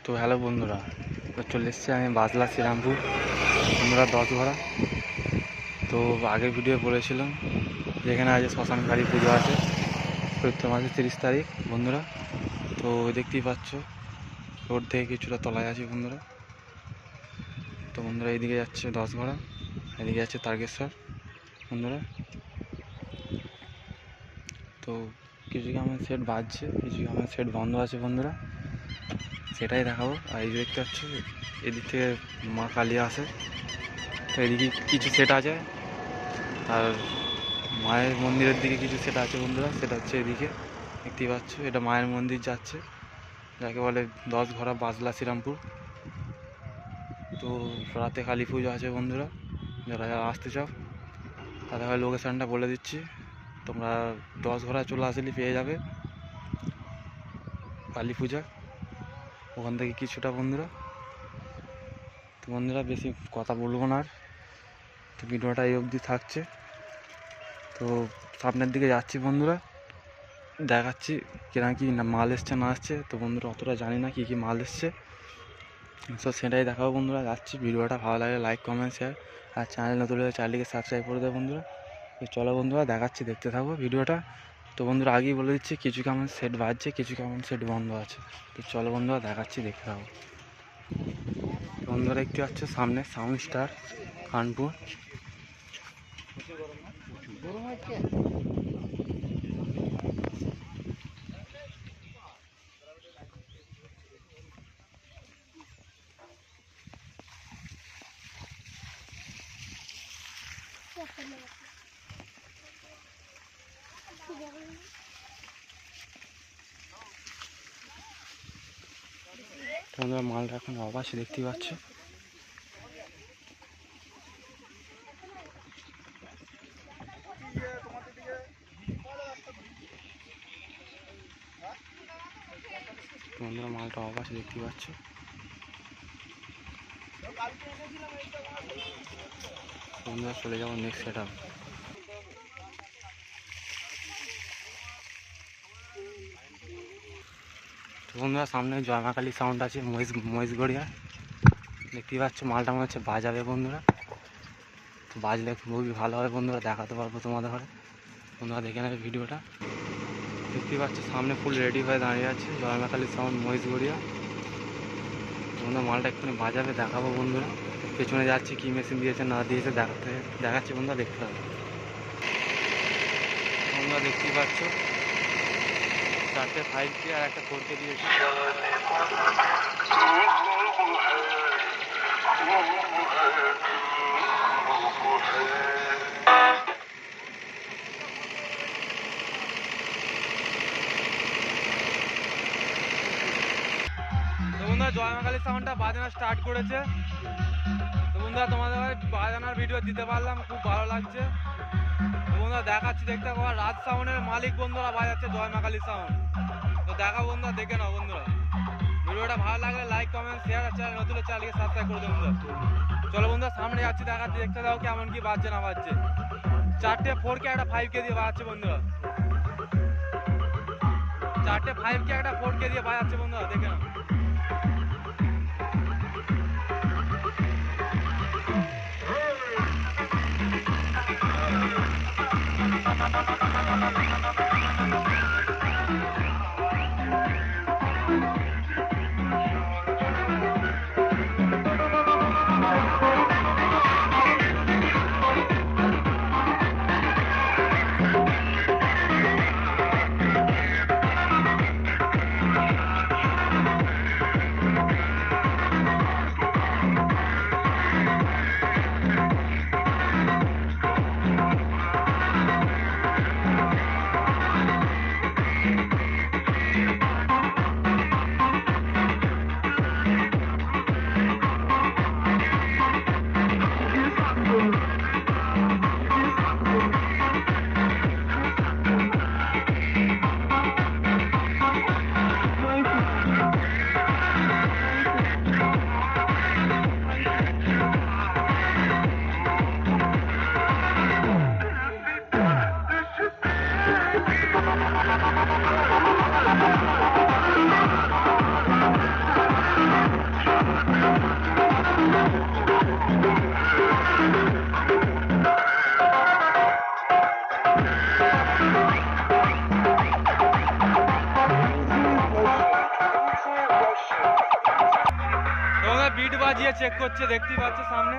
তো হ্যালো বন্ধুরা, তো চলে এসেছি আমি বাজলা শ্রীরামপুর বন্ধুরা 10 ঘোড়া। তো আগের ভিডিও বলেছিলাম যেখানে আজ শ্মশান কালী পুজো আছে চৈত্র মাসের 30 তারিখ বন্ধুরা। তো দেখতেই পাচ্ছ রোড থেকে কিছুটা তলায় আছে বন্ধুরা। তো বন্ধুরা এইদিকে যাচ্ছে 10 ঘোড়া, এদিকে যাচ্ছে তারকেশ্বর বন্ধুরা। তো কিছু গ্রামের সেট বাজছে, কিছু গ্রামের সেট বন্ধ আছে বন্ধুরা, সেটাই দেখাবো। আর এই যে দেখতে পাচ্ছ এদিক থেকে মা কালী আসে, তো এদিকে কিছু সেট আছে, আর মায়ের মন্দিরের দিকে কিছু সেট আছে বন্ধুরা। সেটা হচ্ছে এদিকে দেখতেই পাচ্ছ, এটা মায়ের মন্দির যাচ্ছে, যাকে বলে 10 ঘোড়া বাজলা শ্রীরামপুর। তো রাতে কালী পুজো আছে বন্ধুরা, যারা যারা আসতে চাও তাদের লোকেশানটা বলে দিচ্ছি, তোমরা 10 ঘোড়া চলে আসলে পেয়ে যাবে কালী পূজা ওখান থেকে কিছুটা বন্ধুরা। তো বন্ধুরা বেশি কথা বলবো না আর, তো ভিডিওটা এই অবধি থাকছে। তো সামনের দিকে যাচ্ছি বন্ধুরা, দেখাচ্ছি কিরকম কী মাল এসছে না আসছে। তো বন্ধুরা অতটা জানি না কী কী মাল এসছে, তো সেটাই দেখাবো বন্ধুরা। যাচ্ছি, ভিডিওটা ভালো লাগে লাইক কমেন্ট শেয়ার, আর চ্যানেল নতুন হলে চ্যানেলটিকে সাবস্ক্রাইব করে দেবো বন্ধুরা। তো চলো বন্ধুরা দেখাচ্ছি, দেখতে থাকবো ভিডিওটা। তো বন্ধুরা আগেই বলে দিচ্ছি কিছু কেমন সেট বাজছে, কিছু কেমন সেট বন্ধ আছে। তো চলো বন্ধুরা দেখাচ্ছি, দেখতে থাকবো বন্ধুরা। একটু হচ্ছে সামনে সাউন্ড স্টার কানপুর। বন্ধুরা মালটা এখন অবাসে দেখতেই পাচ্ছ। বন্ধুরা মালটা অবাসে দেখতে পাচ্ছ। বন্ধুরা চলে যাবো নেক্সট সেট আপ। বন্ধুরা সামনে জয়মাকালী সাউন্ড আছে মহিষগড়িয়া, দেখতেই পাচ্ছ। মালটা মনে হচ্ছে বাজাবে বন্ধুরা, তো বাজলে খুবই ভালো হবে বন্ধুরা, দেখাতে পারবো তোমাদের ঘরে। বন্ধুরা দেখে নেবে ভিডিওটা। দেখতেই পাচ্ছ সামনে ফুল রেডি হয়ে দাঁড়িয়ে আছে জয়মাকালী সাউন্ড মহিষগড়িয়া। বন্ধুরা মালটা একটু বাজাবে, দেখাবো বন্ধুরা। পেছনে যাচ্ছে কি মেশিন দিয়েছে না দিয়েছে দেখাচ্ছি বন্ধুরা, দেখতে হবে। বন্ধুরা দেখতেই পাচ্ছ 4টে 5K আর একটা 4K দিয়েছে। বন্ধুরা জয়মাকালী সাউন্ডটা বাজানো স্টার্ট করেছে। তো বন্ধুরা তোমাদের বাজানোর ভিডিও দিতে পারলাম, খুব ভালো লাগছে। তো বন্ধুরা দেখাচ্ছি, দেখতে পাবো রাজ সাউন্ডের মালিক বন্ধুরা বাজাচ্ছে জয়মাকালী সাউন্ড। তো দেখা বন্ধুরা, দেখে নাও বন্ধুরা। ভিডিওটা ভালো লাগলে লাইক কমেন্ট শেয়ার, আর চ্যানেল নতুন চ্যানেলকে সাবস্ক্রাইব করে দেবো বন্ধুরা। চলো বন্ধুরা সামনে যাচ্ছি, দেখাচ্ছি, দেখতে দাও কেমন কি বাজছে না বাজছে। 4টে 4K একটা 5K দিয়ে বাজাচ্ছে বন্ধুরা, 4টে 5K একটা 4K দিয়ে বাজাচ্ছে বন্ধুরা, দেখে নাও। বিট বাজিয়ে চেক করছে, দেখতেই পাচ্ছে সামনে।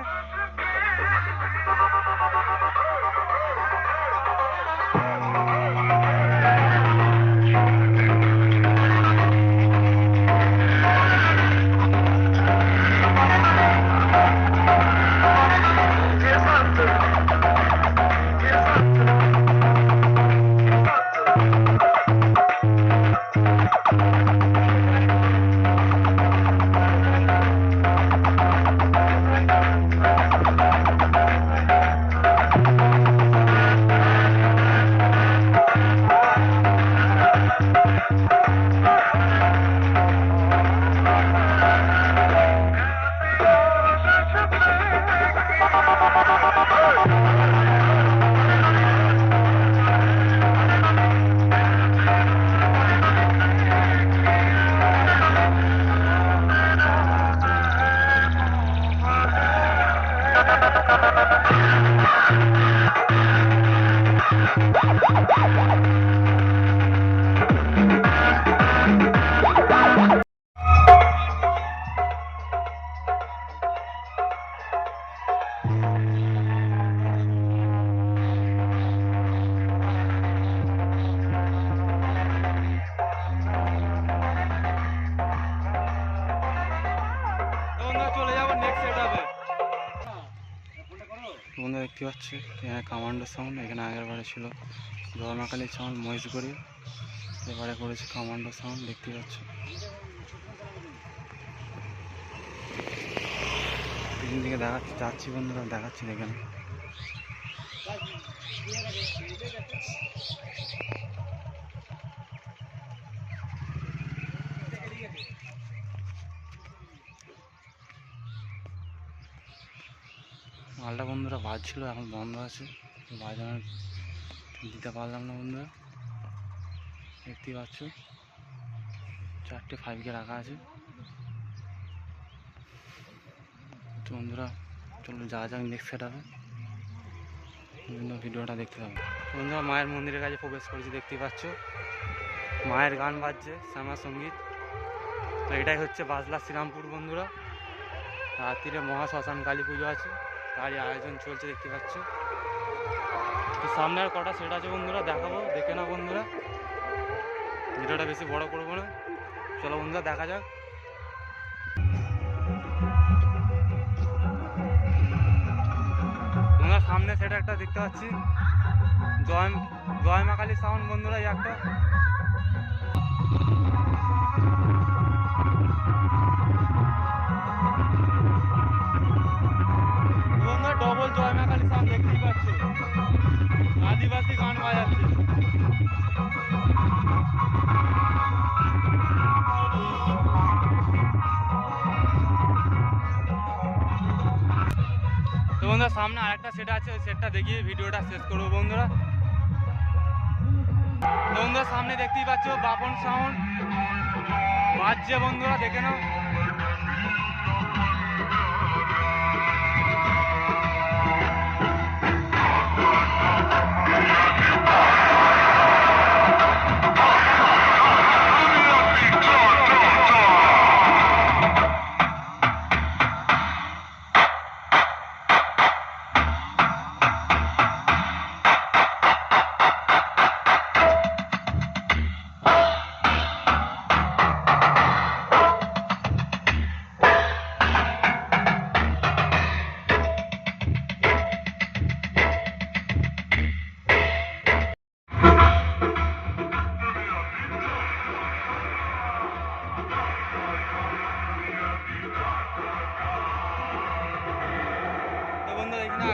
চলে যাবো নেক্সট সেটআপে। বন্ধুরা দেখতে পাচ্ছি এখানে কমান্ডো সাউন্ড, এখানে আগের বারে ছিল জয়মাকালী সাউন্ড মহেশগড়ি, এবারে করেছি কমান্ডো সাউন্ড, দেখতে পাচ্ছি। পিছন দিকে দেখাচ্ছি, যাচ্ছি বন্ধুরা, দেখাচ্ছি দেখেন। মালটা বন্ধুরা বাজছিল, এখন বন্ধ আছে, বাজানো দিতে পারলাম না বন্ধুরা। দেখতেই পাচ্ছ 4টে 5K রাখা আছে। তো বন্ধুরা চলো যাওয়া যাক নেক্সট সেটআপে, বিভিন্ন ভিডিওটা দেখতে হবে। বন্ধুরা মায়ের মন্দিরের কাছে প্রবেশ করেছি, দেখতেই পাচ্ছ মায়ের গান বাজছে, শ্যামা সঙ্গীত। তো এটাই হচ্ছে বাজলা শ্রীরামপুর বন্ধুরা। রাত্রিরে মহা শ্মশান কালী পুজো আছে, তারই আয়োজন চলছে, দেখতে পাচ্ছ। তো সামনে আর কটা সেট আছে বন্ধুরা, দেখাবো, দেখে না বন্ধুরা। ভিডিওটা বেশি বড় করবো না, চলো বন্ধুরা দেখা যাক। বন্ধুরা সামনে সেটা একটা দেখতে পাচ্ছি, জয় মা কালী সাউন্ড বন্ধুরা, এই একটা। বন্ধুরা ডবল জয় মা কালী সাউন্ড, দেখতেই পাচ্ছ আদিবাসী গান বাজাচ্ছে। তো বন্ধুরা সামনে আরেকটা সেট আছে, ওই সেটটা দেখিয়ে ভিডিওটা শেষ করবো বন্ধুরা। তো বন্ধুরা সামনে দেখতেই পাচ্ছ বাপন সাউন্ড বাজছে বন্ধুরা, দেখে নাও।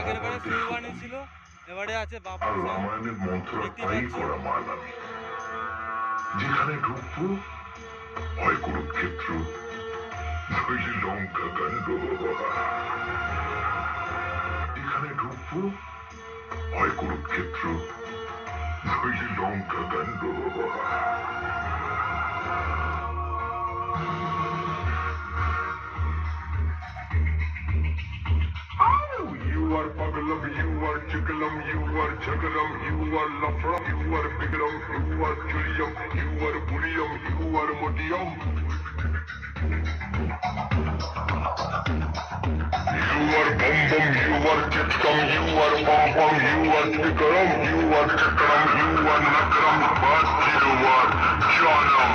আগের বারে শিববাণী ছিল, এবারে আছে বাপন সাউন্ড, রামায়ণের মন্ত্র দেখতেই তাই পাচ্ছ। করা মাল আমি, যেখানে ঢুকবো হয় কুরুক্ষেত্র, নইলে লঙ্কা কাণ্ড। এখানে ঢুকবো হয় কুরুক্ষেত্র, নইলে লঙ্কা কাণ্ড। You are Pagalam, you are Chikalam, you are Chagalam, you are Lafram, you are Bigalam, you are Julium, you are Bulium, you are Modium. bum bum, you are chitkam, you are pom pom, you are chikaram, you are chakaram, you are nakram, but you are janam.